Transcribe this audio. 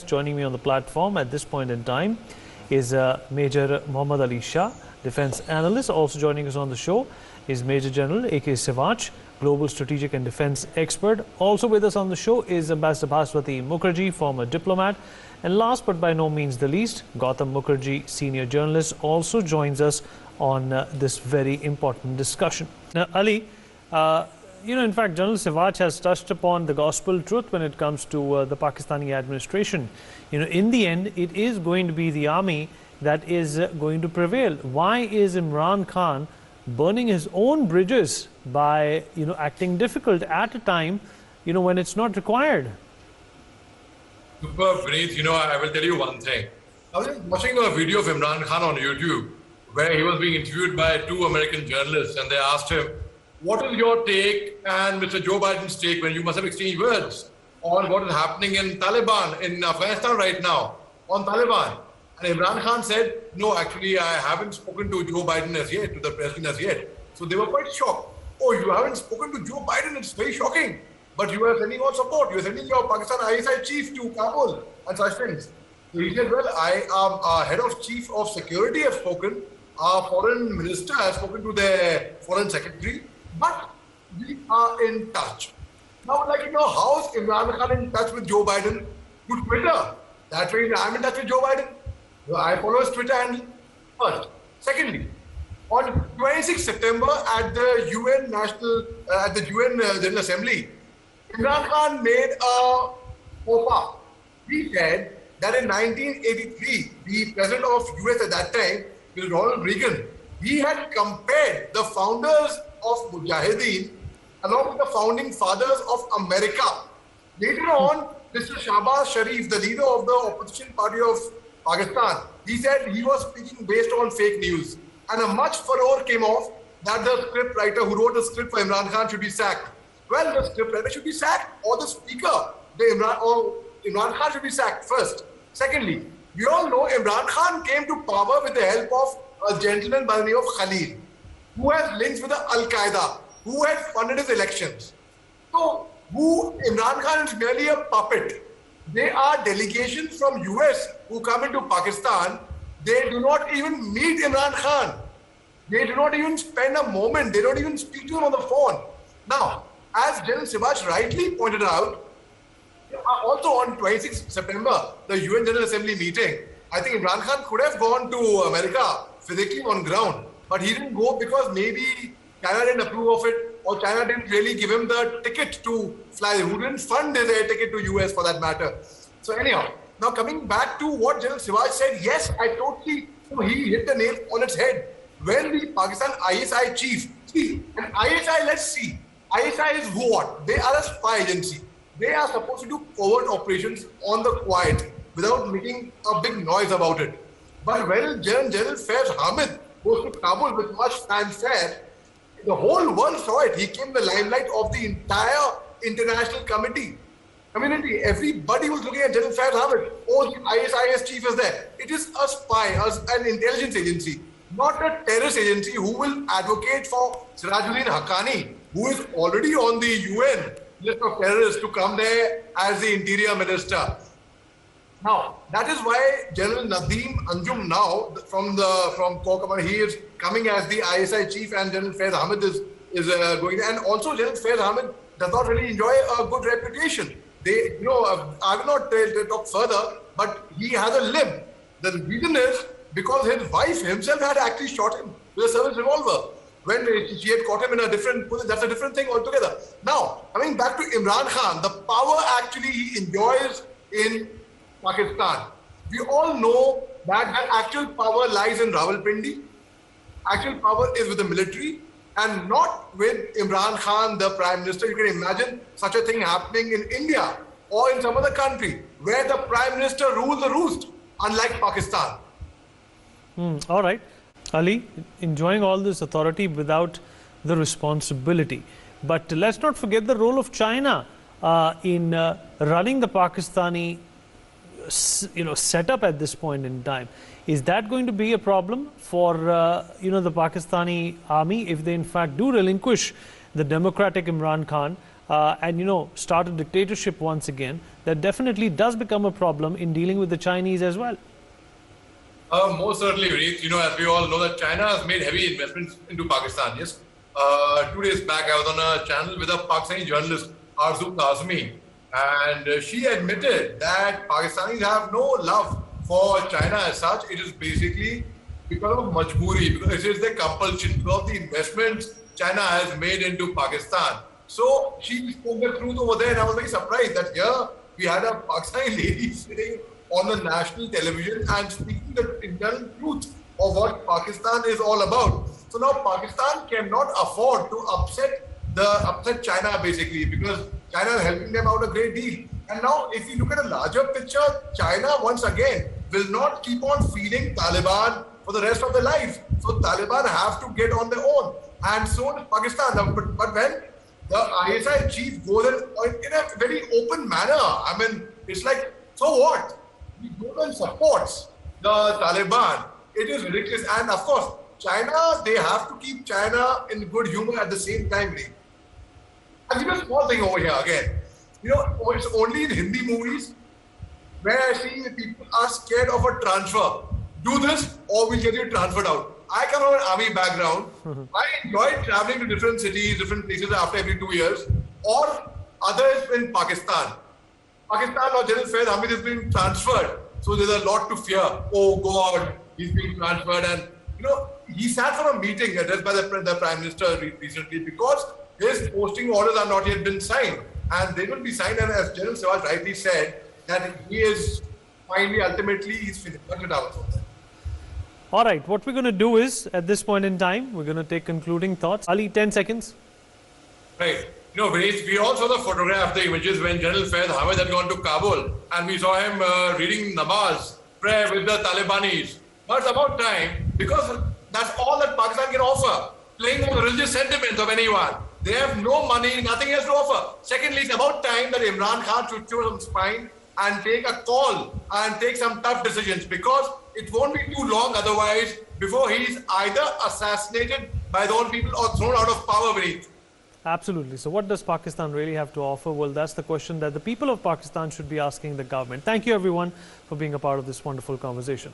Joining me on the platform at this point in time is Major Mohammed Ali Shah, defense analyst. Also joining us on the show is Major General A.K. Siwach, global strategic and defense expert. Also with us on the show is Ambassador Bhaswati Mukherjee, former diplomat. And last but by no means the least, Gautam Mukherjee, senior journalist, also joins us on this very important discussion. Now, Ali, in fact, General Siwach has touched upon the gospel truth when it comes to the Pakistani administration. In the end, it is going to be the army that is going to prevail. Why is Imran Khan burning his own bridges by, acting difficult at a time, when it's not required? Superb, Vineet. I will tell you one thing. I was watching a video of Imran Khan on YouTube where he was being interviewed by two American journalists, and they asked him, what is your take and Mr. Joe Biden's take, when you must have exchanged words on what is happening in Taliban, in Afghanistan right now, on Taliban? And Imran Khan said, no, actually, I haven't spoken to Joe Biden as yet, to the president as yet. So they were quite shocked. Oh, you haven't spoken to Joe Biden? It's very shocking. But you are sending out support. You are sending your Pakistan ISI chief to Kabul and such things. So he said, well, I am head of chief of security have spoken. Our foreign minister has spoken to the foreign secretary. But we are in touch. Now, how is Imran Khan in touch with Joe Biden? Through Twitter. That way, I'm in touch with Joe Biden. I follow his Twitter handle first. Secondly, on 26 September at the UN General Assembly, Imran Khan made a faux pas. He said that in 1983, the president of US at that time, Ronald Reagan, he had compared the founders of Mujahideen along with the founding fathers of America. Later on, Mr. Shahbaz Sharif, the leader of the opposition party of Pakistan, he said he was speaking based on fake news. And a much furore came off that the script writer who wrote the script for Imran Khan should be sacked. Well, the script writer should be sacked, or the speaker, Imran Khan should be sacked first. Secondly, we all know Imran Khan came to power with the help of a gentleman by the name of Khalil, who has links with the Al-Qaeda, who had funded his elections. So, Imran Khan is merely a puppet. They are delegations from US who come into Pakistan. They do not even meet Imran Khan. They do not even spend a moment. They don't even speak to him on the phone. Now, as General Siwach rightly pointed out, also on 26 September, the UN General Assembly meeting, I think Imran Khan could have gone to America physically on ground. But he didn't go because maybe China didn't approve of it, or China didn't really give him the ticket to fly. Who didn't fund his air ticket to US for that matter. So anyhow, now coming back to what General Siwach said, yes, I totally, he hit the nail on its head. When the Pakistan ISI chief, and ISI, let's see, ISI is what? They are a spy agency. They are supposed to do covert operations on the quiet without making a big noise about it. But when General Faiz Hamid goes to Kabul with much fanfare, the whole world saw it. He came in the limelight of the entire international community. Everybody was looking at General Faiz Hamid. Oh, the ISIS chief is there. It is a spy, an intelligence agency, not a terrorist agency who will advocate for Sirajuddin Haqqani, who is already on the UN list of terrorists, to come there as the interior minister. Now, that is why General Nadeem Anjum now, from Core Command, he is coming as the ISI chief, and General Faiz Hamid is going there. And also General Faiz Hamid does not really enjoy a good reputation. I will not talk further, but he has a limp. The reason is because his wife himself had actually shot him with a service revolver. When she had caught him in a different position, that's a different thing altogether. Now, coming back to Imran Khan, the power actually he enjoys in Pakistan. We all know that actual power lies in Rawalpindi. Actual power is with the military and not with Imran Khan, the Prime Minister. You can imagine such a thing happening in India or in some other country where the Prime Minister rules the roost, unlike Pakistan. All right. Ali, enjoying all this authority without the responsibility. But let's not forget the role of China in running the Pakistani setup at this point in time. Is that going to be a problem for the Pakistani army if they in fact do relinquish the democratic Imran Khan and, you know, start a dictatorship once again, that definitely does become a problem in dealing with the Chinese as well. Most certainly, Vineet. You know, as we all know, that China has made heavy investments into Pakistan. Yes. 2 days back, I was on a channel with a Pakistani journalist, Arzu Kazmi, and she admitted that Pakistanis have no love for China as such. It is basically because of majboori, because it is the compulsion, because of the investments China has made into Pakistan. So she spoke the truth over there, and I was very surprised that here we had a Pakistani lady sitting on the national television and speaking the internal truth of what Pakistan is all about. So now Pakistan cannot afford to upset China basically, because China is helping them out a great deal. And now if you look at a larger picture, China once again will not keep on feeding Taliban for the rest of their lives. So Taliban have to get on their own, and so does Pakistan. But when the ISI chief goes in a very open manner, I mean, it's like, so what? He goes and supports the Taliban. It is ridiculous. And of course, China, they have to keep China in good humor at the same time. I'll give you a small thing over here again. You know, it's only in Hindi movies where I see people are scared of a transfer. Do this or we'll get you transferred out. I come from an army background. I enjoy traveling to different cities, different places after every 2 years, or others in Pakistan. Pakistan or General Faiz Hamid is being transferred. So there's a lot to fear. Oh God, he's being transferred. And you know, he sat for a meeting addressed by the Prime Minister recently because his posting orders are not yet been signed. And they will be signed, and as General Sawaj rightly said, that he is finally, ultimately, he's finished. All right, what we're going to do is, at this point in time, we're going to take concluding thoughts. Ali, 10 seconds. Right. You know, we all saw the photograph, the images when General Faiz Hamid had gone to Kabul, and we saw him reading namaz, prayer with the Talibanis. But it's about time, because that's all that Pakistan can offer, playing on the religious sentiments of anyone. They have no money, nothing else to offer. Secondly, it's about time that Imran Khan should show some spine and take a call and take some tough decisions, because it won't be too long otherwise before he's either assassinated by their own people or thrown out of power beneath. Absolutely. So what does Pakistan really have to offer? Well, that's the question that the people of Pakistan should be asking the government. Thank you, everyone, for being a part of this wonderful conversation.